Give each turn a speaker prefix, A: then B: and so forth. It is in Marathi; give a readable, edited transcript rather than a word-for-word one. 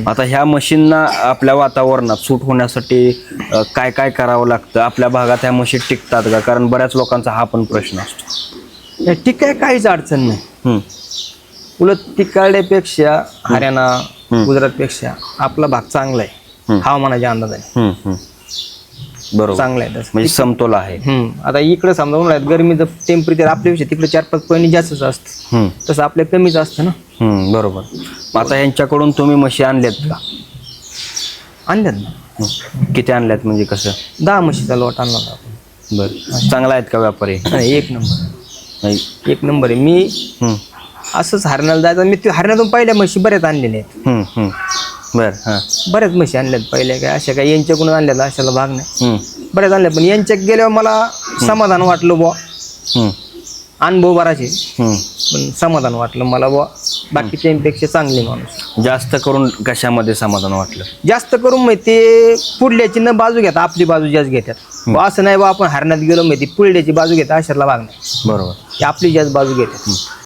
A: आता ह्या मशीनना आपल्या वातावरणात सूट होण्यासाठी काय काय करावं लागतं? आपल्या भागात ह्या मशीन टिकतात का? कारण बऱ्याच लोकांचा हा पण प्रश्न असतो.
B: ठीक आहे, काहीच अडचण नाही.
A: हम्म,
B: उलट तिकडल्यापेक्षा हरियाणा गुजरातपेक्षा आपला भाग चांगला आहे हवामानाच्या अंदाजाने.
A: बरोबर,
B: चांगला आहे तसं.
A: म्हणजे समतोल आहे.
B: आता इकडे समजा उन्हाळ्यात गरमीचं टेम्परेचर आपल्यापेक्षा तिकडे 4-5 पॉईंट जास्तच असतं, तसं आपल्या कमीच असतं ना.
A: बरोबर. मग आता ह्यांच्याकडून तुम्ही म्हशी आणल्यात का?
B: आणल्यात ना,
A: किती आणल्यात म्हणजे कसं?
B: 10 म्हशीचा लॉट आणला होता आपण.
A: बरं, चांगला आहेत का व्यापारी?
B: नाही, एक नंबर,
A: नाही.
B: एक नंबर आहे. मी असंच हरण्याला जायचं, मी ते हरण्यातून पहिल्या म्हशी बऱ्याच आणलेल्या आहेत.
A: बरं, हां.
B: बऱ्याच म्हशी आणल्यात पहिल्या, काय अशा काय यांच्याकडून आणल्यात अशाला भाग नाही, बऱ्याच आणल्या. पण यांच्यात गेल्यावर मला समाधान वाटलं बुवा. अनुभव बराच आहे, पण समाधान वाटलं मला बुवा. बाकीच्यांपेक्षा चांगले माणूस.
A: जास्त करून कशामध्ये समाधान वाटलं?
B: जास्त करून माहिती ते पुढल्याची न बाजू घेतात, आपली बाजू जास्त घेतात. बुवा असं नाही बा आपण हरण्यात गेलो माहिती पुढल्याची बाजू घेतात, अशाला भाग नाही.
A: बरोबर.
B: ते आपली जास्त बाजू घेतात.